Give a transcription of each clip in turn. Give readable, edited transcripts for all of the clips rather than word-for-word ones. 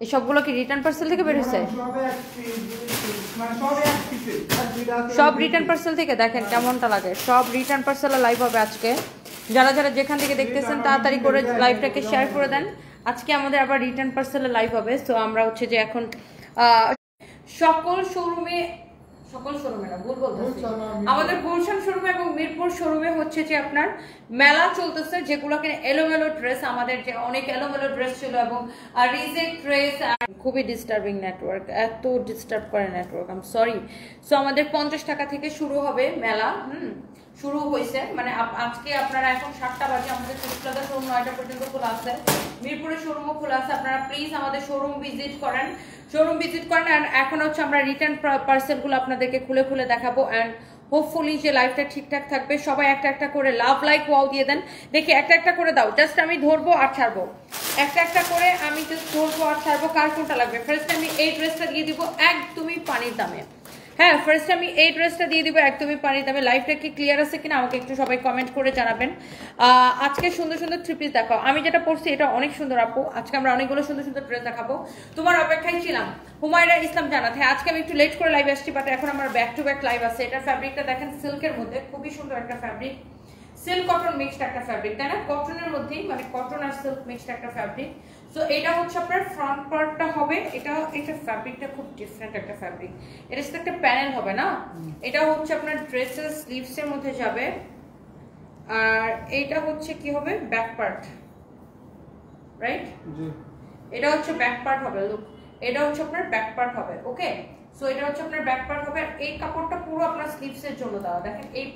এই সবগুলো কি রিটার্ন পার্সেল থেকে বের হয়েছে? সব রিটার্ন পার্সেল থেকে। দেখেন কেমনটা লাগে, সব রিটার্ন পার্সেলের লাইভ হবে আজকে। যারা যারা যেখান থেকে দেখতেছেন তাড়াতাড়ি করে লাইভটাকে শেয়ার করে দেন। আজকে আমাদের আবার রিটার্ন পার্সেলের লাইভ হবে। সো আমরা হচ্ছে যে এখন সকল শোরুমে না, ভুল বলতেছি, আমাদের গুলশান শোরুমে এবং মিরপুর শোরুমে হচ্ছে যে আপনার মেলা চলতেছে, যেগুলো কিনা এলোমেলো ড্রেস, আমাদের যে অনেক এলোমেলো ড্রেস ছিল এবং রিজেক্ট ড্রেস। খুবই ডিস্টার্বিং নেটওয়ার্ক, এত ডিস্টার্ব করে network, I am sorry. So আমাদের 50 টাকা থেকে শুরু হবে মেলা। শুরু হয়েছে মানে আজকে আপনারা এখন 7টা বাজে, আমাদের ফুটপ্লাজা শোরুম 9টা পর্যন্ত খোলা আছে, মিরপুরের শোরুমও খোলা আছে। আপনারা প্লিজ আমাদের শোরুম ভিজিট করেন, আর এখন হচ্ছে আমরা রিটার্ন পার্সেলগুলো আপনাদেরকে খুলে খুলে দেখাবো। অ্যান্ড হোপফুলি যে লাইফটা ঠিকঠাক থাকবে। সবাই একটা একটা করে লাভ লাইক ওয়াও দিয়ে দেন। দেখি একটা একটা করে দাও, জাস্ট আমি ধরবো আর ছাড়বো, একটা একটা করে আমি জাস্ট ধরবো আর ছাড়বো। কার কোনটা লাগবে? ফার্স্ট আমি এই ড্রেসটা দিয়ে দিব একদমই পানির দামে। হ্যাঁ, ফার্স্ট আমি এই ড্রেসটা দিয়ে দিব একদমই পানির দামে। লাইফটা কি ক্লিয়ার আছে কিনা আমাকে একটু সবাই কমেন্ট করে জানাবেন। আজকে সুন্দর সুন্দর থ্রি পিস দেখাও। আমি যেটা পরছি এটা অনেক সুন্দর আপু। আজকে আমরা অনেকগুলো সুন্দর সুন্দর ড্রেস দেখাবো। তোমার অপেক্ষায় ছিলাম হুমায়রা ইসলাম জানাত। হ্যাঁ, আজকে আমি একটু লেট করে লাইভ আসছি, বাট এখন আমার ব্যাক টু ব্যাক লাইভ আছে। এটা ফ্যাব্রিকটা দেখেন সিল্কের মধ্যে, খুবই সুন্দর একটা ফ্যাব্রিক, সিল্ক কটন মিক্সড একটা ফ্যাব্রিক, তাই না? কটনের মধ্যেই, মানে কটন আর সিল্ক মিক্সড একটা ফ্যাব্রিক। সো এটা হচ্ছে আপনার ফ্রন্ট পার্টটা হবে। এটা ফ্যাব্রিকটা খুব ডিফারেন্ট একটা ফ্যাব্রিক। এটা সাথে একটা প্যানেল হবে না, এটা হচ্ছে আপনার ড্রেসের স্লিভস এর মধ্যে যাবে। আর এইটা হচ্ছে কি হবে? Back part, right? এটা হচ্ছে ব্যাক পার্ট হবে। লুক, এটা হচ্ছে আপনার ব্যাক পার্ট হবে। ওকে, সো এটা হচ্ছে আপনার ব্যাক পার্ট হবে। আর এই কাপড়টা পুরো আপনার স্লিভস এর জন্য দেওয়া। দেখেন এই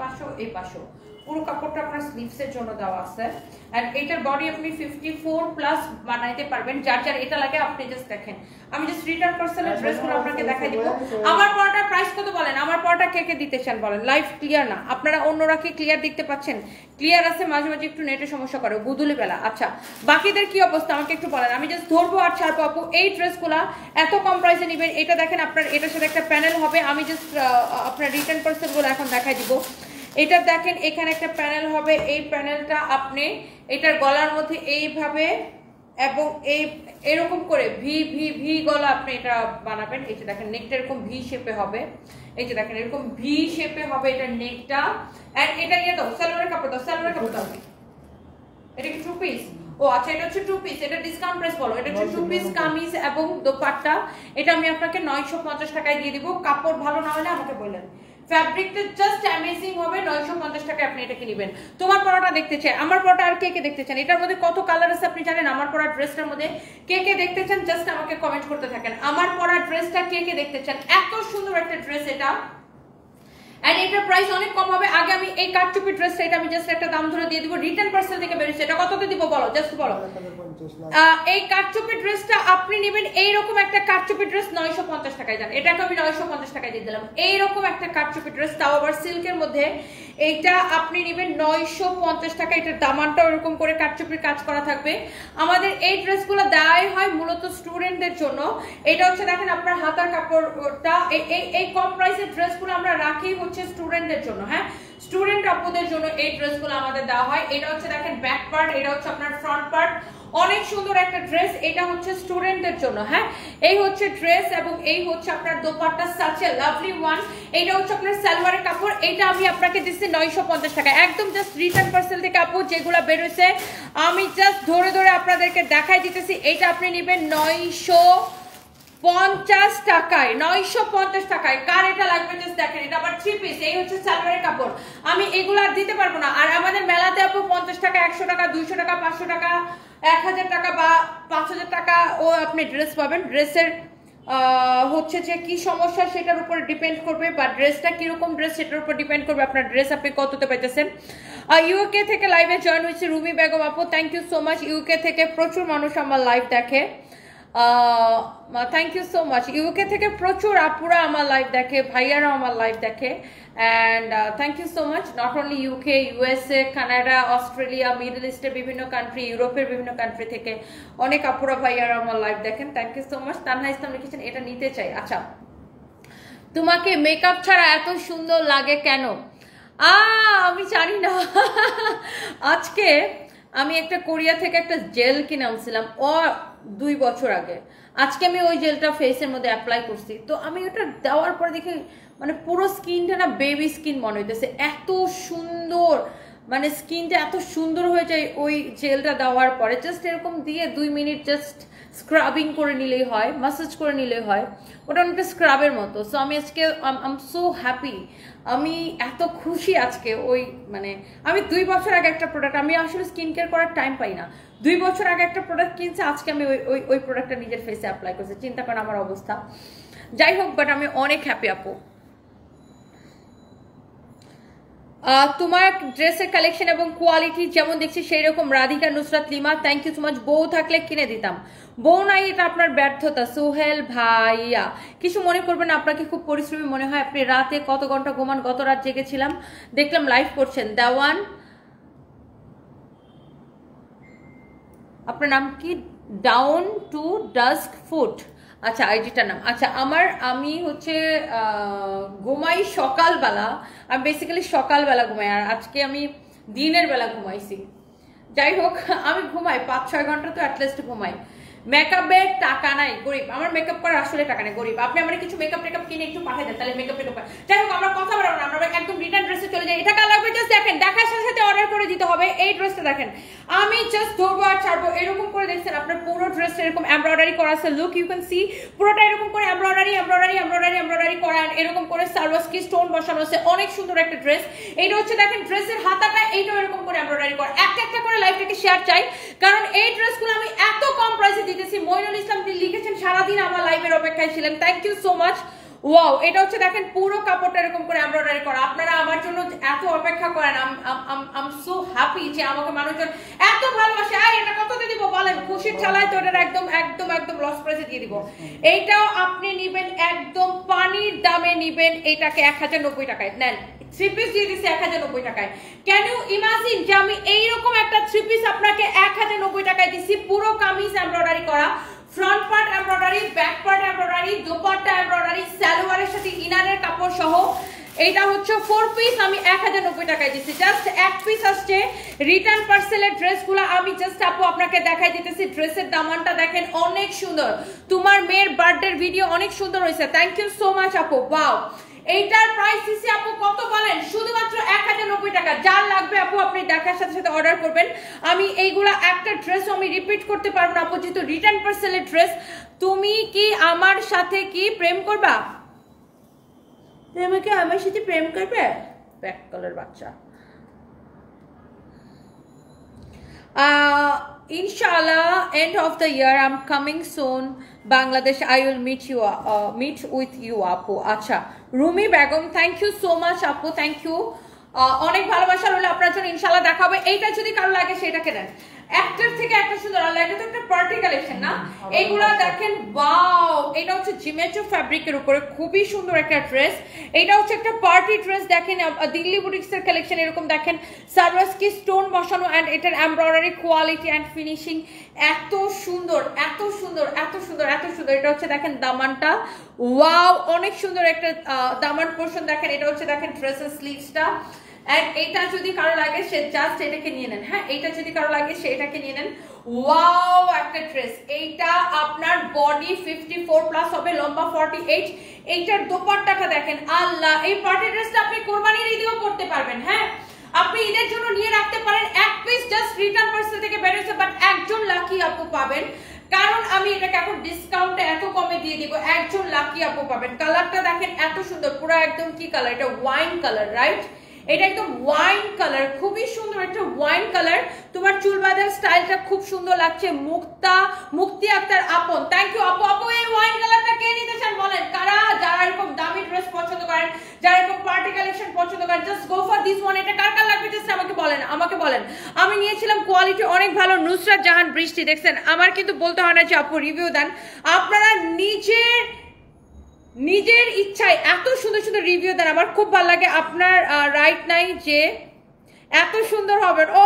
পাশেও পুরো কাপড়টা আপনার স্লিভস এর জন্য দেওয়া আছে। আর এটার বডি আপনি 54 প্লাস বানাইতে পারবেন। যার যার এটা লাগে আপনি জাস্ট দেখেন। আমি জাস্ট রিটার্ন পার্সেলের ড্রেসগুলো আপনাকে দেখাই দিব। আমার পড়াটার প্রাইস কত বলেন? আমার পড়াটা কে কে দিতে চান বলেন? লাইভ ক্লিয়ার না? আপনারা অন্যরা কি ক্লিয়ার দেখতে পাচ্ছেন? ক্লিয়ার আছে, মাঝে মাঝে একটু নেটে সমস্যা করে গুদুলি বেলা। আচ্ছা, বাকিদের কি অবস্থা আমাকে একটু বলেন। আমি জাস্ট ধরবো আর ছাড়বো আপু। এই ড্রেসগুলো এত কম প্রাইসে নেবেন। এটা দেখেন আপনার এটার সাথে একটা প্যানেল হবে। আমি জাস্ট আপনার রিটার্ন পার্সেলগুলো এখন দেখাই দিব। এটা দেখেন এখানে একটা প্যানেল হবে। এই প্যানেলটা আপনি এটার গলার মধ্যে এইভাবে এবং এরকম করে ভি ভি ভি গলা আপনি এটা বানাবেন। এই যে দেখেন নেকটা এরকম ভি শেপে হবে। এই যে দেখেন এরকম ভি শেপে হবে এটা নেকটা। এন্ড এটা নিয়ে দাও, সালোয়ারের কাপড় দাও, সালোয়ারের কাপড় দাও। এটা কি টু পিস? ও আচ্ছা, এটা হচ্ছে টু পিস। এটা ডিসকাউন্ট প্রাইস বলো। এটা হচ্ছে টু পিস কামিজ এবং দোপাট্টা। এটা আমি আপনাকে 950 টাকায় দিয়ে দিব। কাপড় ভালো না হলে আমাকে বললেন। ফ্যাব্রিকটা জাস্ট অ্যামেজিং হবে। 950 টাকায় আপনি এটাকে নেবেন। তোমার পরাটা দেখতে চাই, আমার পরাটা আর কে কে দেখতে চান? এটার মধ্যে কত কালার আছে আপনি জানেন? আমার পরা ড্রেসটার মধ্যে কে কে দেখতে চান জাস্ট আমাকে কমেন্ট করতে থাকেন। আমার পরা ড্রেসটা কে কে দেখতে চান? এত সুন্দর একটা ড্রেস এটা। এন্ড এটার প্রাইস অনেক কম হবে। আগে আমি এই কাটচুপি ড্রেসটা এটা আমি জাস্ট একটা দাম ধরে দিয়ে দিব। রিটার্ন পার্সেল থেকে বেরিয়েছে, এটা কততে দিব বলো, জাস্ট বলো। এই কাটচুপি ড্রেসটা আপনি নেবেন, এইরকম একটা কাটচুপি ড্রেস 950 টাকায়। জান, এটাকে আমি 950 টাকায় দিয়ে দিলাম। এইরকম একটা কাটচুপি ড্রেস, তাও আবার সিল্কের মধ্যে, এইটা আপনি নেবেন 950 টাকা। এটার দামানটা এরকম করে কাটচুপির কাজ করা থাকবে। আমাদের এই ড্রেসগুলো দেওয়াই হয় মূলত স্টুডেন্টদের জন্য। এটা হচ্ছে দেখেন আপনার হাতার কাপড়টা, এই কম প্রাইসের ড্রেসগুলো আমরা রাখি হচ্ছে স্টুডেন্টদের জন্য। হ্যাঁ, স্টুডেন্ট আপুদের জন্য এই ড্রেসগুলো আমাদের দেওয়া হয়। এটা হচ্ছে দেখেন ব্যাক পার্ট, এটা হচ্ছে আপনার ফ্রন্ট পার্ট। অনেক সুন্দর একটা ড্রেস, এটা হচ্ছে স্টুডেন্টদের জন্য। হ্যাঁ, এই হচ্ছে ড্রেস এবং এই হচ্ছে আপনার dupatta, such a lovely one. এইটা হচ্ছে আপনার সালোয়ারের কাপড়। এইটা আমি আপনাকে দিচ্ছি 950 টাকা, একদম জাস্ট রিটার্ন পার্সেল থেকে আপু যেগুলো বেরোছে আমি জাস্ট ধরে ধরে আপনাদেরকে দেখাই দিতেছি। এইটা আপনি নেবেন 950 টাকায়, 950 টাকায়। কার এটা লাগবে জাস্ট দেখেন। এটা আবার থ্রি পিস, এই হচ্ছে সালোয়ারের কাপড়। আমি এগুলো আর দিতে পারবো না। আর আমাদের মেলাতে আপু 50 টাকা, 100 টাকা, 200 টাকা, 500 টাকা, 1000 টাকা বা 5000 টাকা ও আপনি ড্রেস পাবেন। ড্রেসের হচ্ছে যে কি সমস্যা সেটার উপর ডিপেন্ড করবে, বা ড্রেসটা কিরকম ড্রেস সেটার উপর ডিপেন্ড করবে আপনার ড্রেস আপনি কততে পাইতেছেন। ইউকে থেকে লাইভে জয়েন হয়েছে রুমি বেগম আপু, thank you so much. UK থেকে প্রচুর মানুষ আমার লাইভ দেখে, thank you so much. UK থেকে প্রচুর আপুরা আমার লাইভ দেখে, ভাইয়ারা আমার লাইভ দেখে। And thank you so much. Not only UK, USA, Canada, Australia, middle ইস্টের বিভিন্ন কান্ট্রি, ইউরোপের বিভিন্ন কান্ট্রি থেকে অনেক আপুরা ভাইয়ারা আমার লাইভ দেখেন। Thank you so much. Tanha Islam লিখেছেন এটা নিতে চাই। আচ্ছা, তোমাকে মেকআপ ছাড়া এত সুন্দর লাগে কেন? আমি জানি না। আজকে আমি একটা কোরিয়া থেকে একটা জেল কিনে আনছিলাম। 2 বছর আগে। আজকে আমি ওই জেলটা ফেসের মধ্যে অ্যাপ্লাই করছি, তো আমি ওটা দেওয়ার পরে দেখে মানে পুরো স্কিনটা না বেবি স্কিন মনে হইতেছে, এত সুন্দর, মানে স্কিনটা এত সুন্দর হয়ে যায় ওই জেলটা দেওয়ার পরে। জাস্ট এরকম দিয়ে 2 মিনিট জাস্ট স্ক্রাবিং করে নিলেই হয়, মাসাজ করে নিলেই হয়, ওটা অনেকটা স্ক্রাবের মতো। সো আমি আজকে আম সো হ্যাপি, আমি এত খুশি আজকে। ওই মানে আমি 2 বছর আগে একটা প্রোডাক্ট, আমি আসলে স্কিন কেয়ার করার টাইম পাই না, 2 বছর আগে একটা প্রোডাক্ট কিনছে, আজকে আমি ওই প্রোডাক্টটা নিজের ফেসে অ্যাপ্লাই করছি। চিন্তা করেন আমার অবস্থা। যাই হোক, বাট আমি অনেক হ্যাপি আপু। তোমার ড্রেসের কালেকশন এবং কোয়ালিটি যেমন দেখছি সেই রকম। Radhika Nusrat Lima, thank you so much. বউ থাকলে কিনে দিতাম, বউ নাই এটা আপনার ব্যর্থতা। সোহেল ভাইয়া, কিছু মনে করবেন, আপনাকে খুব পরিশ্রমী মনে হয়, আপনি রাতে কত ঘন্টা ঘুমান? গত রাত জেগেছিলাম, দেখলাম লাইভ করছেন। দেওয়ান, আপনার নাম কি? ডাউন টু ডাস্ক ফুড, আচ্ছা আইডিটার নাম। আচ্ছা আমি হচ্ছে ঘুমাই সকালবেলা, আমি বেসিক্যালি সকালবেলা ঘুমাই, আর আজকে আমি দিনের বেলা ঘুমাইছি। যাই হোক, আমি ঘুমাই 5-6 ঘন্টা তো অ্যাটলিস্ট ঘুমাই। মেকআপের টাকা নাই, গরিব, আমার মেকআপ করার আসলে টাকা নেই, গরিব। আপনি আমার কিছু মেকআপ কিনে একটু পাঠিয়ে দেন, তাহলে মেকআপ। যাই হোক, আমরা কথা বলবো না, আমরা একদম রিটার্ন ড্রেসে চলে যাই। এটা কার লাগবে জাস্ট দেখেন, দেখার সাথে সাথে অর্ডার করে দিতে হবে। এই ড্রেসটা দেখেন, আমি জাস্ট ধরবো আর ছাড়বো, এরকম করে দেখছেন আপনার পুরো ড্রেসটা এরকম এমব্রয়ডারি করা আছে। লুক, ইউ ক্যান সি পুরোটা এরকম করে এমব্রয়ডারি করা, এরকম করে সার্ভাসকি স্টোন বসানো আছে, অনেক সুন্দর একটা ড্রেস। এইটা হচ্ছে দেখেন ড্রেসের হাতাটা, এইটাও এরকম করে এমব্রয়ডারি করা। একটা করে লাইভটাকে শেয়ার চাই, কারণ এই ড্রেসগুলো আমি এত কম প্রাইসে দিতেছি। মইনুল ইসলাম লিখেছেন সারাদিন আমার লাইভের অপেক্ষায় ছিলেন, thank you so much. Wow, এটা হচ্ছে দেখেন পুরো কাপড়টা এরকম করে এমব্রয়ডারি করা। আপনারা আমার জন্য এত অপেক্ষা করেন, আম সো হ্যাপি যে আমাকে মানুষজন এত ভালোবাসে। আর এটা কততে দিব বলেন? খুশির ঠালায় তো এটা একদম লস প্রাইসে দিয়ে দিব। এইটাও আপনি নিবেন একদম পানির দামে নিবেন, এটাকে 1090 টাকায় নেন। 3 পিস দিয়ে দিচ্ছি 1090 টাকায়। ক্যান ইউ ইমাজিন যে আমি এইরকম একটা 3 পিস আপনাকে 1090 টাকায় দিচ্ছি, পুরো কামিজ এমব্রয়ডারি করা, front part embroidery, back part embroidery, dupatta embroidery, সালোয়ারের সাথে ইনারের কাপড় সহ। এইটা হচ্ছে 4 পিস, আমি 1090 টাকায় দিচ্ছি। জাস্ট 1 পিস আসছে। রিটার্ন পার্সেলের ড্রেসগুলো আমি জাস্ট আপু আপনাকে দেখাই দিতেছি। ড্রেসের দামানটা দেখেন, অনেক সুন্দর। তোমার মেয়ের বার্থডের ভিডিও অনেক সুন্দর হয়েছে, থ্যাংক ইউ সো মাচ আপু। ওয়াও, এইটার প্রাইস দিছি আপু কত বলেন? শুধুমাত্র 1090 টাকা। যার লাগবে আপু আপনি দেখার সাথে সাথে অর্ডার করবেন। আমি এইগুলা একটা ড্রেস আমি রিপিট করতে পারবো না আপু, যেহেতু রিটার্ন পার্সেলের ড্রেস। তুমি কি আমার সাথে কি প্রেম করবা? তুমি কি আমার সাথে প্রেম করবে? ব্যাক কালার বাচ্চা। Inshallah, end of the year, I'm coming soon. Bangladesh, I will meet with you, Apu. Acha, Rumi Begum, thank you so much, Apu. Thank you. অনেক ভালোবাসা রইল আপনার জন্য, ইনশাআল্লাহ দেখা হবে। এইটা যদি কারো লাগে সেটাকে নেন, একটার থেকে একটা সুন্দর। আর এটা তো একটা পার্টি কালেকশন না, এইগুলা দেখেন। ওয়াও, এটা হচ্ছে জিমেটো ফ্যাব্রিকের উপরে খুবই সুন্দর একটা ড্রেস। এটা হচ্ছে একটা পার্টি ড্রেস। দেখেন দিল্লি বুটিক্সের কালেকশন, এরকম দেখেন সার্ভাসকি স্টোন বসানো, এন্ড এটার এমব্রয়ডারি কোয়ালিটি এন্ড ফিনিশিং এত সুন্দর। এটা হচ্ছে দেখেন দামানটা, ওয়াও, অনেক সুন্দর একটা দামান পোরশন দেখেন। এটা হচ্ছে দেখেন ড্রেসের স্লিভসটা। এন্ড এটা যদি কারো লাগে সে জাস্ট এটাকে নিয়ে নেন। হ্যাঁ, এটা যদি কারো লাগে সে এটাকে নিয়ে নেন। ওয়াও, একটা ড্রেস। এইটা আপনার বডি 54 প্লাস হবে, লম্বা 48। এইটার দোপাট্টাটা দেখেন, আল্লাহ, এই পার্টি ড্রেসটা আপনি কোরবানির ঈদেও পরতে পারবেন। হ্যাঁ, আপনি ঈদের জন্য নিয়ে রাখতে পারেন। 1 পিস জাস্ট রিটার্ন পার্সেল থেকে বেরিয়েছে, বাট একজন লাকি আপু পাবেন, কারণ আমি এটাকে এখন ডিসকাউন্টে এত কমে দিয়ে দিব। একজন লাকি আপু পাবেন। কালারটা দেখেন এত সুন্দর, পুরো একদম কি কালার? এটা ওয়াইন কালার, রাইট? এটা একদম ওয়াইন কালার, খুবই সুন্দর একটা ওয়াইন কালার। তোমার চুল বাঁধার স্টাইলটা খুব সুন্দর লাগছে। মুক্তি আক্তার আপন, থ্যাংক ইউ আপু। আপু, এই ওয়াইন কালারটা কে নিতে চান বলেন? কারা যারা এরকম দামি ড্রেস পছন্দ করেন, যারা এরকম পার্টি কালেকশন পছন্দ করেন, just go for this one. এটা কার লাগবে জাস্ট আমাকে বলেন। আমি নিয়েছিলাম, কোয়ালিটি অনেক ভালো। নুসরাত জাহান বৃষ্টি, দেখছেন আমার কিন্তু বলতে হয় না যে আপু রিভিউ দেন। আপনারা নিজের ইচ্ছায় এত সুন্দর সুন্দর রিভিউ দেন, আমার খুব ভালো লাগে। আপনার রাইট নাই যে এত সুন্দর হবে। ও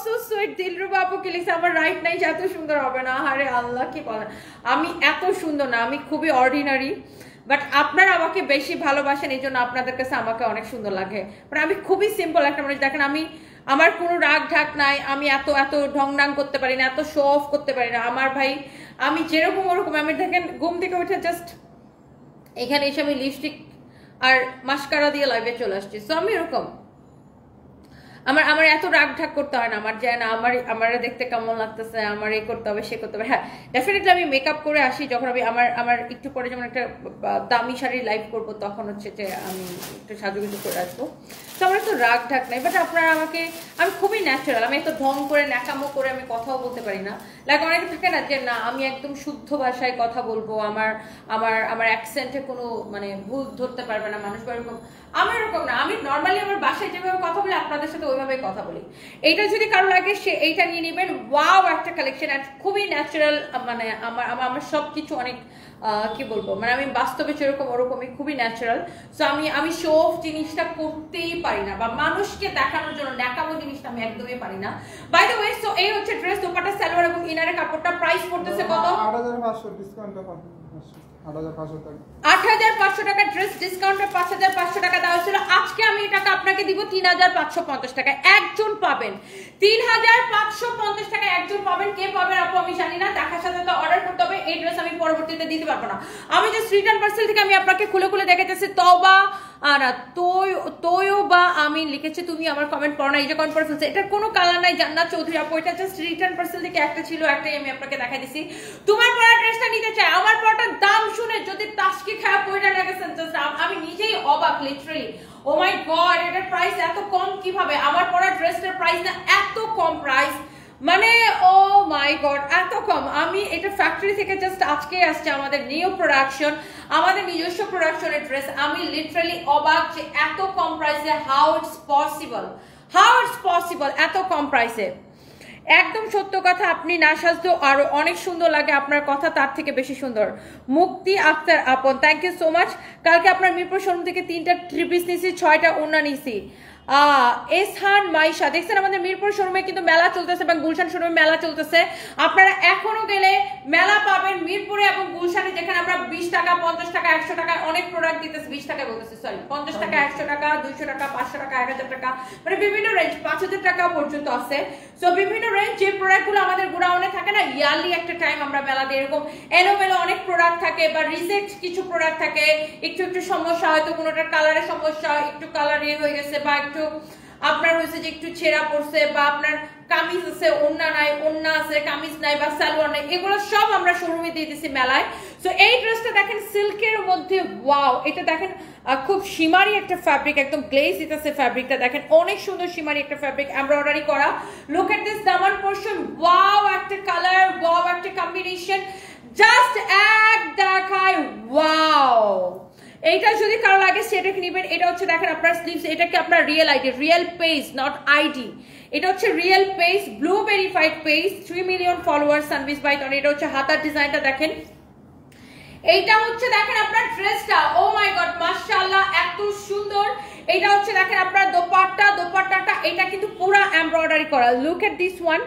সো সুইট, দিলরুবা আপু কি লিখছে, আমার রাইট নাই যে এত সুন্দর হবে না। আরে আল্লাহ, কি বলেন, আমি এত সুন্দর না, আমি খুবই অর্ডিনারি, বাট আপনারা আমাকে বেশি ভালোবাসেন, এই জন্য আপনাদের কাছে আমাকে অনেক সুন্দর লাগে। বাট আমি খুবই সিম্পল একটা মানুষ। দেখেন আমি আমার কোনো রাগ ঢাক নাই, আমি এত এত ঢং ঢাং করতে পারি না, এত শো অফ করতে পারি না। আমার ভাই আমি যেরকম ওরকম, আমি দেখেন ঘুম থেকে উঠে জাস্ট এখানে এসে আমি লিপস্টিক আর মাস্কারা দিয়ে লাইভে চলে আসছি। সো আমি এরকম, আমার এত রাগ ঢাক করতে হয় না, আমার যায় না আমার দেখতে কেমন লাগতেছে, আমার এই করতে হবে সে করতে হবে। হ্যাঁ ডেফিনেটলি আমি মেকআপ করে আসি যখন আমি আমার একটু পরে যেমন একটা দামি শাড়ি লাইভ করবো তখন হচ্ছে যে আমি একটু সাজুগুজু করে আসবো। তো আমার তো রাগ ঢাক নাই, বাট আপনারা আমাকে, আমি খুবই ন্যাচারাল, আমি এত ঢং করে ন্যাকামো করে আমি কথাও বলতে পারি না। লাইক অনেকে থাকে না যে না আমি একদম শুদ্ধ ভাষায় কথা বলবো, আমার অ্যাকসেন্টে কোনো মানে ভুল ধরতে পারবে না মানুষ, এরকম আমি এরকম না। আমি নর্মালি আমার বাসায় যেভাবে কথা বলি আপনাদের সাথে ওইভাবেই কথা বলি। এইটা যদি কারো লাগে সে এইটা নিয়ে নেবেন। ওয়াও একটা কালেকশন, খুবই ন্যাচারাল, মানে আমার সব কিছু অনেক কি বলবো, মানে আমি বাস্তবে যেরকম ওরকমই খুবই ন্যাচারাল। সো আমি শো অফ জিনিসটা করতেই পারি না, বা মানুষকে দেখানোর জন্য ন্যাকামো জিনিসটা আমি একদমই পারি না। বাই দ্য ওয়ে, সো এই হচ্ছে ড্রেস, দোপাট্টা, সালোয়ার এবং ইনারের কাপড়টা। প্রাইস পড়তেছে কত? 8500 ডিসকাউন্টে পাবেন। 8500 টাকা, 8500 টাকা ড্রেস, ডিসকাউন্টে 5500 টাকা দেওয়া হয়েছিল। আজকে আমি এই টাকা আপনাকে দিব 3550 টাকা। একজন পাবেন 3550 টাকা, একজন পাবেন। কে পাবেন আপু আমি জানি না, দেখার সাথে তো অর্ডার করতে হবে। এই ড্রেস আমি পরবর্তীতে দিতে পারবো না। আমি যে রিটার্ন পার্সেল থেকে আমি আপনাকে খুলে খুলে দেখাতেছি। তবা না তোয়ও বা আমি লিখেছি, তুমি আমার কমেন্ট পড়ো না, এই যে কমেন্ট করে ফেলছে। এটার কোনো কালার নাই জান্নাত চৌধুরী আপু, এটা জাস্ট রিটার্ন পার্সেল থেকে একটা ছিল, একটাই আমি আপনাকে দেখাই দিছি। তোমার পরা ড্রেসটা নিতে চাই, আমার পরাটার দাম শুনে যদি তাসকি খারাপ পয়টা লাগেছেন, আমি নিজেই অবাক লিটারালি। ও মাই গড, এটার প্রাইস এত কম কিভাবে? আমার পরা ড্রেসটার প্রাইস না এত কম প্রাইস, মানে ও মাই গড এত কম। আমি এটা ফ্যাক্টরি থেকে জাস্ট আজকে আসছে, আমাদের নিউ প্রোডাকশন, আমাদের নিজস্ব প্রোডাকশনের ড্রেস। আমি লিটারালি অবাক যে এত কম প্রাইসে, হাউ ইটস পসিবল এত কম প্রাইসে। একদম সত্য কথা, আপনি না সাজতেও আরো অনেক সুন্দর লাগে, আপনার কথা তার থেকে বেশি সুন্দর। মুক্তি আক্তার আপন, থ্যাংক ইউ সো মাচ। কালকে আপনার মিরপুর শোরুম থেকে 3টা থ্রি পিস নিছি, 6টা ওড়না নিছি। এসহান মাইশা, দেখছেন আমাদের মিরপুর শোরুমে কিন্তু মেলা চলতেছে এবং গুলশান শোরুমে মেলা চলতেছে। আপনারা এখনো গেলে মেলা পাবেন মিরপুরে এবং গুলশানে, যেখানে আমরা 20 টাকা 50 টাকা 100 টাকায় অনেক প্রোডাক্ট দিতেছি। 20 টাকা বলতেছি, সরি 50 টাকা 100 টাকা 200 টাকা 500 টাকা 1000 টাকা, মানে বিভিন্ন রেঞ্জ 5000 টাকা পর্যন্ত আছে। সো বিভিন্ন রেঞ্জ যে প্রোডাক্টগুলো আমাদের গোডাউনে থাকে না, ইয়ারলি একটা টাইম আমরা মেলাতে এরকম এলোমেলো অনেক প্রোডাক্ট থাকে, বা রিজেক্ট কিছু প্রোডাক্ট থাকে, একটু সমস্যা, হয়তো কোনোটার কালারের সমস্যা, একটু কালার হয়ে গেছে, বা একটু আপনার হয়েছে যে একটু ছেঁড়া পড়ছে, বা আপনার কামিজ আছে ওন্না নাই, ওন্না আছে কামিজ নাই, বা সালোয়ার নাই, এগুলো সব আমরা শোরুমে দিয়ে দিছি মেলায়। সো এই ড্রেসটা দেখেন সিল্কের মধ্যে, ওয়াও এটা দেখেন খুব শিমারি একটা ফ্যাব্রিক, একদম গ্লেজ দিতেছে ফ্যাব্রিকটা, দেখেন অনেক সুন্দর শিমারি একটা ফ্যাব্রিক, এমব্রয়ডারি করা। Look at this Daman portion, wow একটা কালার, ওয়াও একটা কম্বিনেশন, জাস্ট এক দেখায় ওয়াও। এইটা যদি কারো লাগে সেটাকে নেবেন। এটা হচ্ছে দেখেন আপনার স্লিভস, এটাকে আপনার real ID, real page not ID, এটা হচ্ছে real page, blue verified page, 3 million follower সানভিস বাইট। এটা হচ্ছে হাতার ডিজাইনটা দেখেন, এইটা হচ্ছে দেখেন আপনার ড্রেসটা, ও মাই গড মাশাআল্লাহ এত সুন্দর। এটা হচ্ছে দেখেন আপনার দোপাট্টাটা এটা কিন্তু পুরো এমব্রয়ডারি করা। লুক এট দিস ওয়ান,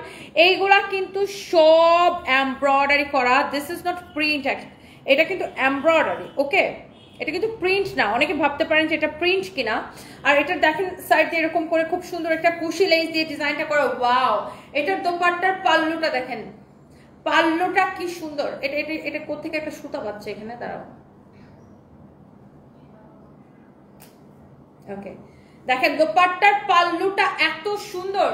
এইগুলা কিন্তু সব এমব্রয়ডারি করা, দিস ইজ নট প্রিন্ট, এটা কিন্তু এমব্রয়ডারি, ওকে এটা কিন্তু প্রিন্ট না। অনেকে ভাবতে পারেন যে এটা প্রিন্ট কিনা। আর এটা দেখেন সাইড দিয়ে এরকম করে খুব সুন্দর একটা কুশি লেস দিয়ে ডিজাইনটা করা, ওয়াও। এটার দোপাট্টার পাল্লুটা দেখেন, পাল্লুটা কি সুন্দর। এটা এটা এটা কোত্থেকে একটা সুতা পাচ্ছে এখানে, দাঁড়াও, ওকে দেখেন দোপাট্টার পাল্লুটা এত সুন্দর,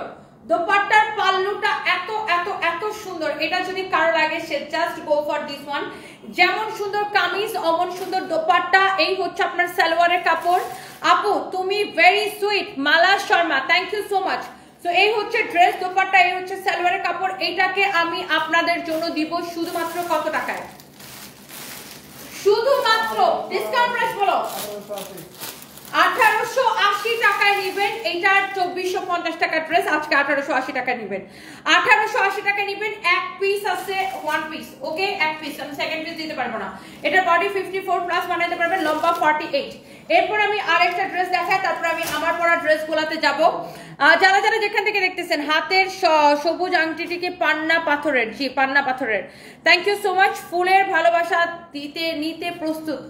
দোপাট্টার পাল্লুটা এত এত এত সুন্দর। এটা যদি কারো লাগে সে just go for this one. যেমন সুন্দর কামিজ অমন সুন্দর দোপাট্টা। এই হচ্ছে আপনার সালোয়ারের কাপড়। আপু তুমি very sweet, Mala Sharma, thank you so much. তো এই হচ্ছে ড্রেস, দোপাট্টা, এই হচ্ছে সালোয়ারের কাপড়। এইটাকে আমি আপনাদের জন্য দিব শুধুমাত্র কত টাকায়? শুধুমাত্র ডিসকাউন্ট প্রাইস বলো, 1880 টাকায় নিবেন। এইটার 2450 টাকা ড্রেস, আজকে 1880 টাকা নিবেন। 1880 টাকা নিবেন। এক পিস আছে, ওয়ান পিস, ওকে এক পিস, আমি সেকেন্ড পিস দিতে পারবো না। এটা বডি 54 প্লাস বানাইতে পারবেন, লম্বা 48। এরপর আমি আরেকটা ড্রেস দেখাই, তারপর আমি আমার পরা ড্রেস গুলাতে যাব। যারা যারা যেখান থেকে দেখতেছেন, হাতের সবুজ আংটিটিকে পান্না পাথরের, জি পান্না পাথরের, থ্যাংক ইউ সো মাচ। ফুলের ভালোবাসা দিতে নিতে প্রস্তুত,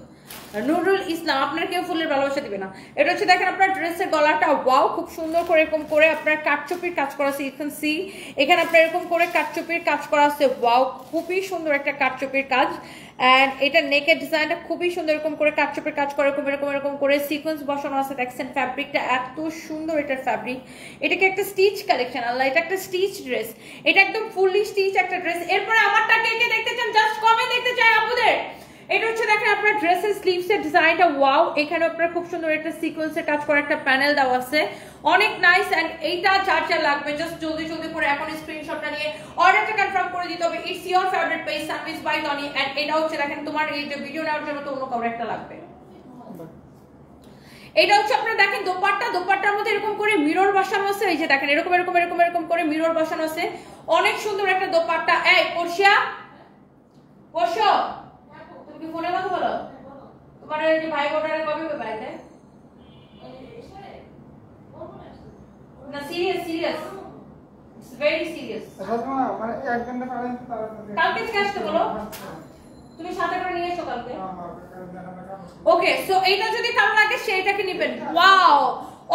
নুরুল ইসলাম, আপনার কেউ ফুলের ভালোবাসা দিবে না। এটা হচ্ছে দেখেন আপনার ড্রেসের গলাটা, ওয়াও খুব সুন্দর করে এরকম করে আপনার কাটচুপির কাজ করা আছে, ইউ ক্যান সি এখানে আপনার এরকম করে কাটচুপির কাজ করা আছে, ওয়াও খুবই সুন্দর একটা কাটচুপির কাজ। এন্ড এটা নেকের ডিজাইনটা খুবই সুন্দর, এরকম করে কাটচুপির কাজ করে এরকম এরকম এরকম করে সিকোয়েন্স বসানো আছে। দেখছেন ফ্যাব্রিকটা এত সুন্দর, এটার ফ্যাব্রিক, এটাকে একটা স্টিচ কালেকশন, আল্লাহ এটা একটা স্টিচ ড্রেস, এটা একদম ফুললি স্টিচ একটা ড্রেস। এরপরে আমারটা কে কে দেখতে চান জাস্ট কমেন্ট দেখতে চাই আপুদের। এটা হচ্ছে দেখেন আপনার ড্রেসের স্লিভসের ডিজাইনটা, ওয়াও এখানে আপনার খুব সুন্দর একটা সিকোয়েন্সের কাজ করা একটা প্যানেল দেওয়া আছে, অনেক নাইস। এন্ড এইটা যার যার লাগবে জাস্ট জলদি জলদি করে এখন স্ক্রিনশটটা নিয়ে অর্ডারটা কনফার্ম করে দিতে হবে। It's your favourite page Sanvis by Tony. And এটা হচ্ছে দেখেন তোমার এই যে ভিডিও নেওয়ার জন্য তো অন্য কারো একটা লাগবে। এটা হচ্ছে আপনারা দেখেন দোপাট্টা, দোপাট্টার মধ্যে এরকম করে মিরর বসানো আছে, এই যে দেখেন এরকম এরকম এরকম এরকম করে মিরর বসানো আছে, অনেক সুন্দর একটা দোপাট্টা। এই পরশিয়া পরশো তুমি কি ফোনে কথা বলো? তোমার এই যে ভাই বোনেরা কবে হবে বাড়িতে? না serious serious, it's very serious. মানে এক ঘন্টা পরে তারা কালকে থেকে আসতে বলো, তুমি সাথে করে নিয়ে এসো কালকে। ওকে, সো এইটা যদি কারো লাগে সেইটাকে নেবেন। ওয়াও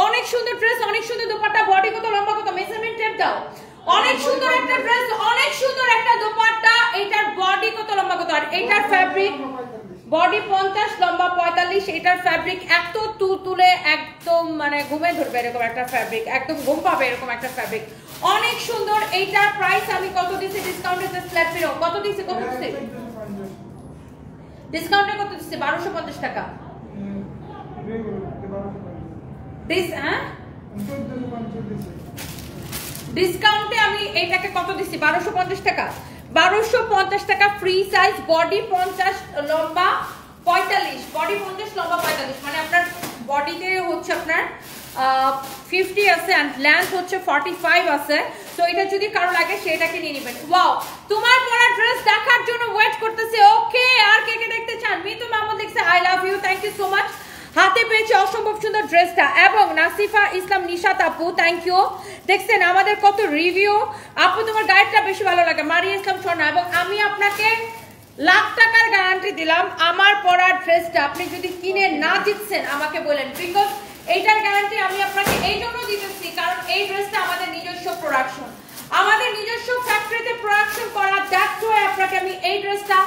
অনেক সুন্দর ড্রেস, অনেক সুন্দর দোপাট্টা, বডি কত লম্বা কত মেজারমেন্ট টেপ দাও, অনেক সুন্দর একটা ড্রেস, অনেক সুন্দর একটা দোপাট্টা, এটার বডি কত লম্বা কত, আর এটার ফ্যাব্রিক বডি 50 লম্বা 45, এটার ফ্যাব্রিক এত তুলে একদম মানে ঘুমে ধরবে এরকম একটা ফ্যাব্রিক, একদম ঘুম পাবে এরকম একটা ফ্যাব্রিক, অনেক সুন্দর। এইটার প্রাইস আমি কত দিছি ডিসকাউন্টে ফ্ল্যাট ফিরো কত দিছি কত দিছি ডিসকাউন্টে কত দিছি 1250 টাকা দিস। হ্যাঁ ডিসকাউন্টে আমি এইটাকে কত দিছি 1250 টাকা, 1250 টাকা ফ্রি সাইজ, বডি 50 লম্বা 45, বডি 50 লম্বা 45, মানে আপনার বডিতে হচ্ছে আপনার 50 আছে এন্ড লেন্থ হচ্ছে 45 আছে। তো এটা যদি কারো লাগে সেটাকে নিয়ে নেবেন। ওয়াও তোমার পরা ড্রেস দেখার জন্য ওয়েট করতেছে। ওকে আর কে কে দেখতে চান? মিতু মাহমুদ লিখছে I love you, thank you so much. হাতে পেয়েছে অসম্ভব সুন্দর ড্রেসটা, এবং নাসিফা ইসলাম নিশাত আপু থ্যাংক ইউ। দেখছেন আমাদের কত রিভিউ, আপু তোমার গাইডটা বেশি ভালো লাগে, মারিয়া ইসলাম স্বর্ণা। এবং আমি আপনাকে লাখ টাকার গ্যারান্টি দিলাম, আমার পরা ড্রেসটা আপনি যদি কিনে না জিতছেন আমাকে বলেন, বিকজ এইটার গ্যারান্টি আমি আপনাকে এই জন্য দিতেছি কারণ এই ড্রেসটা আমাদের নিজস্ব প্রোডাকশন, আমাদের নিজস্ব ফ্যাক্টরিতে প্রোডাকশন করা, দ্যাটস ওয়াই আপনাকে আমি এই ড্রেসটা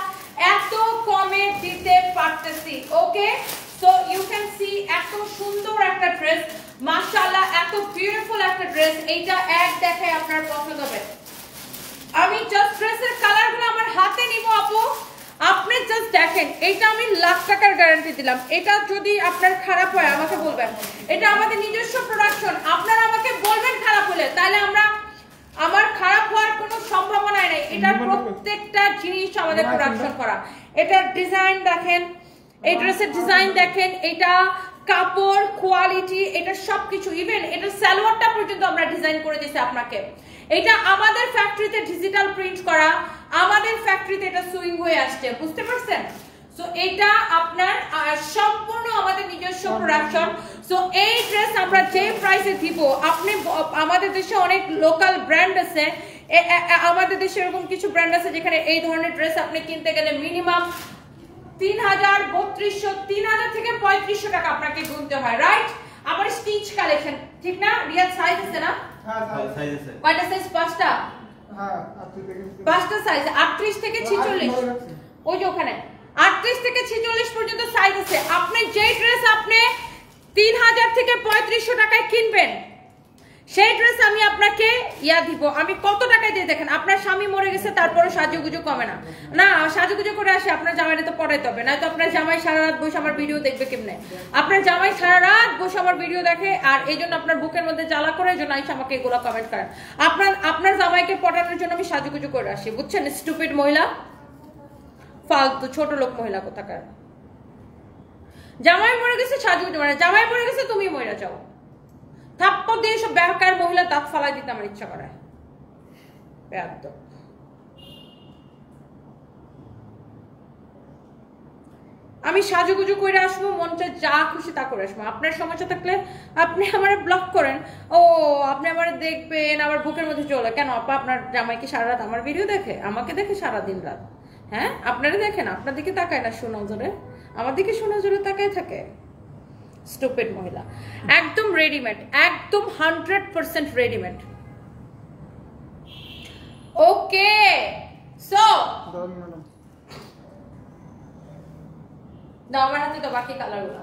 এত কমে দিতে পারতেছি। Okay so you can see এত সুন্দর একটা ড্রেস, মাশাআল্লাহ এত বিউটিফুল একটা ড্রেস, এইটা এক দেখায় আপনার পছন্দ হবে। আমি জাস্ট ড্রেসের কালারগুলো আমার হাতে নিব আপু, আপনি জাস্ট দেখেন, এটা আমি লাখ টাকার গ্যারান্টি দিলাম, এটা যদি আপনার খারাপ হয় আমাকে বলবেন, এটা আমাদের নিজস্ব প্রোডাকশন, আপনারা আমাকে বলবেন খারাপ হলে, তাহলে আমার খারাপ হওয়ার কোনো সম্ভাবনাই নেই, এটার প্রত্যেকটা জিনিস আমাদের প্রোডাকশন করা। এটার ডিজাইন দেখেন, এই ড্রেসের ডিজাইন দেখেন, এটা কাপড় কোয়ালিটি, এটা সবকিছু, ইভেন এটা সালোয়ারটা পর্যন্ত আমরা ডিজাইন করে দিয়েছি আপনাকে। এটা আমাদের ফ্যাক্টরিতে ডিজিটাল প্রিন্ট করা, আমাদের ফ্যাক্টরিতে এটা সুইং হয়ে আসছে, বুঝতে পারছেন? সো এটা আপনার সম্পূর্ণ আমাদের নিজস্ব প্রোডাকশন। সো এই ড্রেস আমরা যে প্রাইসে দিব, আপনি আমাদের দেশে অনেক লোকাল ব্র্যান্ড আছে, আমাদের দেশে এরকম কিছু ব্র্যান্ড আছে যেখানে এই ধরনের ড্রেস আপনি কিনতে গেলে মিনিমাম 3000 3200 3000 থেকে 3500 টাকা আপনাকে গুনতে হয়, রাইট? আবার স্টিচ কালেকশন, ঠিক না? রিয়াল সাইজ আছে না? হ্যাঁ সাইজ আছে। কয়টা সাইজ? পাঁচটা। হ্যাঁ 5টা সাইজ, 38 থেকে 46, ওই যে ওখানে 38 থেকে 46 পর্যন্ত সাইজ আছে। আপনি যে ড্রেস আপনি 3000 থেকে 3500 টাকায় কিনবেন, সেই ড্রেস আমি আপনাকে দিব। আমি কত টাকায় দিয়ে দেখেন, আপনার স্বামী মরে গেছে তারপরে সাজুগুজু কমে না, না সাজুগুজু করে আসে, আপনার জামাইটা তো পড়াইতে হবে, না তো আপনার জামাই সারা রাত বসে আমার ভিডিও দেখবে কেমনে? আপনার জামাই সারা রাত বসে আমার ভিডিও দেখে, আর এই জন্য আপনার বুকের মধ্যে জ্বালা করে, এই জন্য আইসা আমাকে এগুলো কমেন্ট করেন। আপনার জামাইকে পটানোর জন্য আমি সাজুগুজু করে আসি, বুঝছেন? স্টুপিড মহিলা, ফালতু ছোট লোক মহিলা কোথাকার। জামাই মরে গেছে সাজুগুজু, মানে জামাই মরে গেছে তুমি মরে যাও, থাপ্পড় দিয়ে সব বেকার মহিলা দাঁত ফালাই দিতে আমার ইচ্ছা করে। আমি সাজুগুজু করে আসবো, মনটা যা খুশি তা করে আসবো। আপনার সমস্যা থাকলে আপনি আমার ব্লক করেন, ও আপনি আমার দেখবেন, আবার বুকের মধ্যে চলে কেন? আপা আপনার জামাইকে সারা রাত আমার ভিডিও দেখে, আমাকে দেখে সারা দিন রাত? হ্যাঁ আপনারা দেখেন, আপনার দিকে তাকায় না সুনজরে, আমার দিকে শোনা জোরে তাকায় থাকে, স্টুপিড মহিলা। একদম রেডিমেড, একদম 100% রেডিমেড। ওকে সো দাও আমার হাতে তো বাকি কালারগুলো।